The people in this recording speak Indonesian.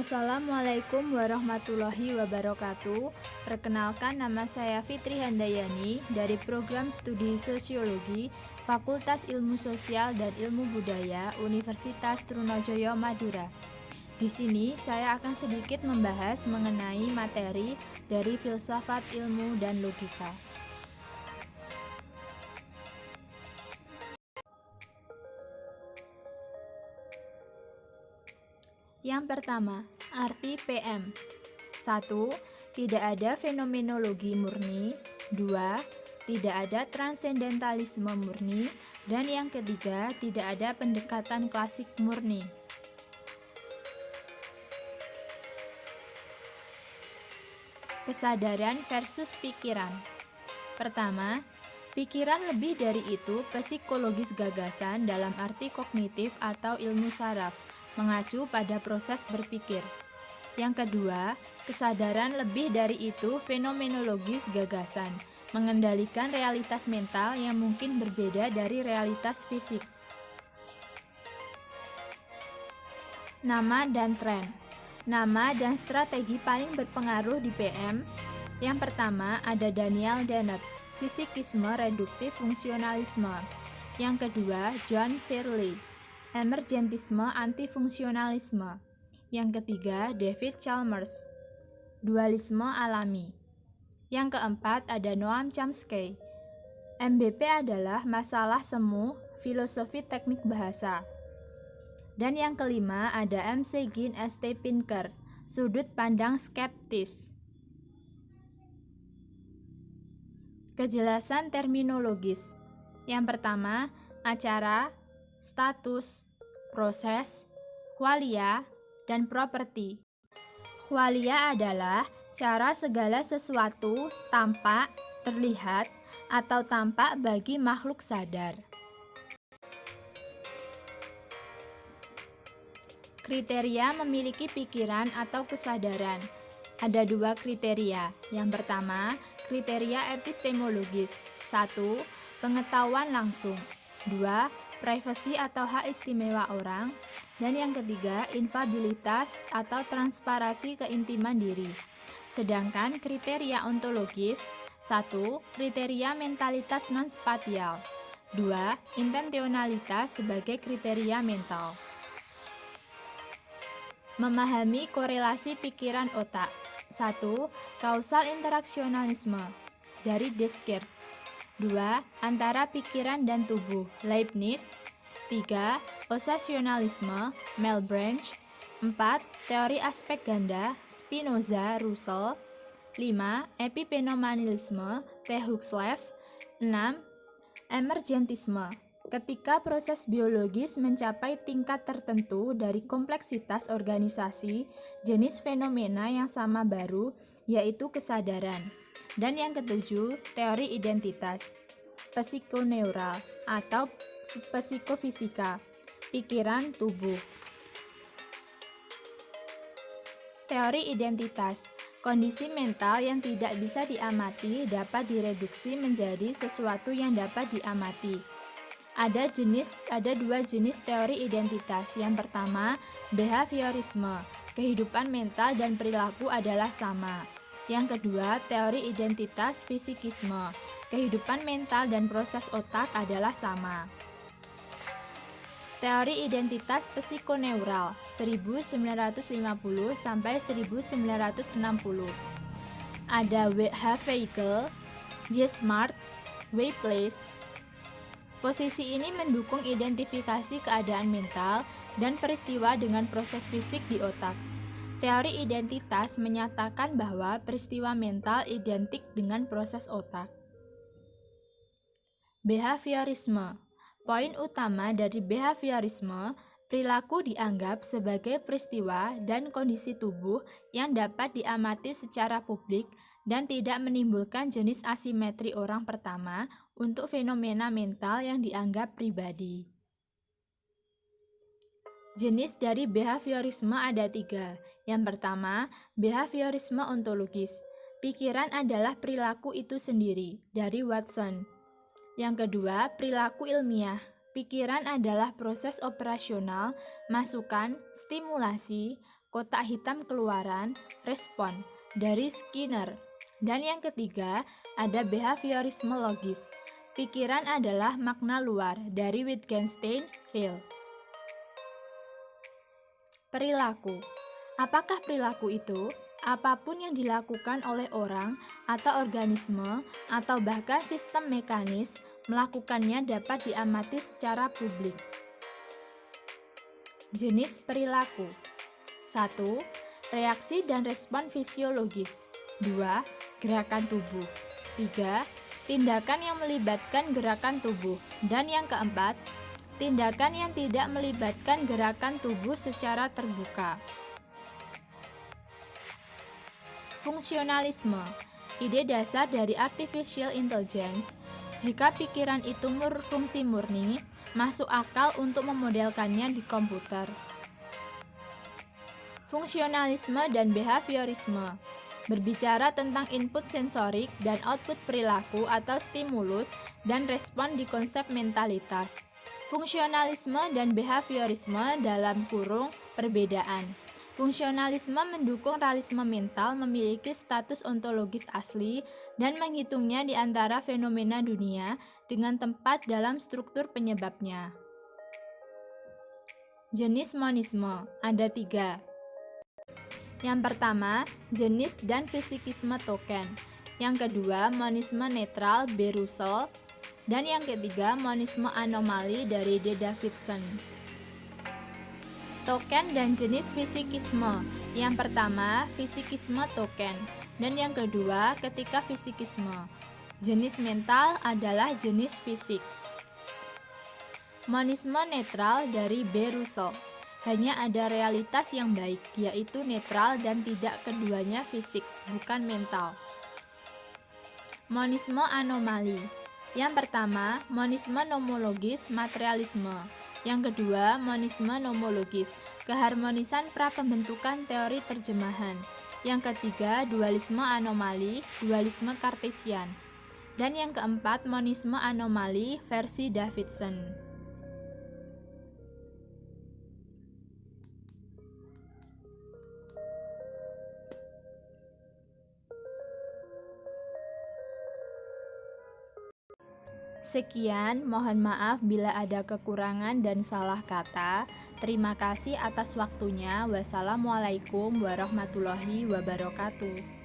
Assalamualaikum warahmatullahi wabarakatuh. Perkenalkan, nama saya Fitri Handayani dari Program Studi Sosiologi Fakultas Ilmu Sosial dan Ilmu Budaya Universitas Trunojoyo Madura. Di sini saya akan sedikit membahas mengenai materi dari filsafat ilmu dan logika. Yang pertama, arti PM. 1. Tidak ada fenomenologi murni. 2. Tidak ada transendentalisme murni. Dan yang ketiga, tidak ada pendekatan klasik murni. Kesadaran versus pikiran. Pertama, pikiran lebih dari itu psikologis gagasan dalam arti kognitif atau ilmu saraf, mengacu pada proses berpikir. Yang kedua, kesadaran lebih dari itu fenomenologis gagasan, mengendalikan realitas mental yang mungkin berbeda dari realitas fisik. Nama dan tren. Nama dan strategi paling berpengaruh di PM. Yang pertama ada Daniel Dennett, fisikisme reduktif fungsionalisme. Yang kedua, John Searle, emergentisme antifungsionalisme. Yang ketiga, David Chalmers, dualisme alami. Yang keempat ada Noam Chomsky. MBP adalah masalah semu, filosofi teknik bahasa. Dan yang kelima ada MC Gin St. Pinker, sudut pandang skeptis. Kejelasan terminologis. Yang pertama, acara, status, proses, qualia, dan properti. Qualia adalah cara segala sesuatu tampak, terlihat, atau tampak bagi makhluk sadar. Kriteria memiliki pikiran atau kesadaran. Ada dua kriteria. Yang pertama, kriteria epistemologis. 1. Pengetahuan langsung. 2. Privasi atau hak istimewa orang. Dan yang ketiga, infabilitas atau transparasi keintiman diri. Sedangkan kriteria ontologis. 1. Kriteria mentalitas non-spatial. 2. Intentionalitas sebagai kriteria mental. Memahami korelasi pikiran otak. 1. Kausal interaksionalisme dari Descartes. 2. Antara pikiran dan tubuh, Leibniz. 3. Osasionalisme, Malebranche. 4. Teori aspek ganda, Spinoza, Russell. 5. Epiphenomenalisme, T. Huxley. 6. Emergentisme, ketika proses biologis mencapai tingkat tertentu dari kompleksitas organisasi, jenis fenomena yang sama baru, yaitu kesadaran. Dan yang ketujuh, teori identitas, psikoneural atau psikofisika, pikiran tubuh. Teori identitas, kondisi mental yang tidak bisa diamati dapat direduksi menjadi sesuatu yang dapat diamati. Ada dua jenis teori identitas. Yang pertama, behaviorisme, kehidupan mental dan perilaku adalah sama. Yang kedua, teori identitas fisikisme, kehidupan mental dan proses otak adalah sama. Teori identitas psikoneural 1950 sampai 1960. Ada H. Weigel, J. Smart, W. Place. Posisi ini mendukung identifikasi keadaan mental dan peristiwa dengan proses fisik di otak. Teori identitas menyatakan bahwa peristiwa mental identik dengan proses otak. Behaviorisme. Poin utama dari behaviorisme, perilaku dianggap sebagai peristiwa dan kondisi tubuh yang dapat diamati secara publik dan tidak menimbulkan jenis asimetri orang pertama untuk fenomena mental yang dianggap pribadi. Jenis dari behaviorisme ada 3. Yang pertama, behaviorisme ontologis. Pikiran adalah perilaku itu sendiri, dari Watson. Yang kedua, perilaku ilmiah. Pikiran adalah proses operasional, masukan, stimulasi, kotak hitam keluaran, respon, dari Skinner. Dan yang ketiga, ada behaviorisme logis. Pikiran adalah makna luar, dari Wittgenstein, Real. Perilaku. Apakah perilaku itu? Apapun yang dilakukan oleh orang atau organisme atau bahkan sistem mekanis, melakukannya dapat diamati secara publik. Jenis perilaku. 1. Reaksi dan respon fisiologis. 2. Gerakan tubuh. 3. Tindakan yang melibatkan gerakan tubuh. Dan yang keempat, tindakan yang tidak melibatkan gerakan tubuh secara terbuka. Fungsionalisme, ide dasar dari artificial intelligence. Jika pikiran itu berfungsi murni, masuk akal untuk memodelkannya di komputer. Fungsionalisme dan behaviorisme, berbicara tentang input sensorik dan output perilaku atau stimulus dan respon di konsep mentalitas. Fungsionalisme dan behaviorisme dalam kurung perbedaan. Fungsionalisme mendukung realisme mental memiliki status ontologis asli dan menghitungnya di antara fenomena dunia dengan tempat dalam struktur penyebabnya. Jenis monisme ada 3. Yang pertama, jenis dan fisikisme token. Yang kedua, monisme netral B. Russell. Dan yang ketiga, monisme anomali dari D. Davidson. Token dan jenis fisikisme. Yang pertama, fisikisme token. Dan yang kedua, ketika fisikisme. Jenis mental adalah jenis fisik. Monisme netral dari B. Russell. Hanya ada realitas yang baik, yaitu netral dan tidak keduanya fisik, bukan mental. Monisme anomali. Yang pertama, monisme nomologis materialisme. Yang kedua, monisme nomologis, keharmonisan prapembentukan teori terjemahan. Yang ketiga, dualisme anomali, dualisme kartesian. Dan yang keempat, monisme anomali versi Davidson. Sekian, mohon maaf bila ada kekurangan dan salah kata. Terima kasih atas waktunya. Wassalamualaikum warahmatullahi wabarakatuh.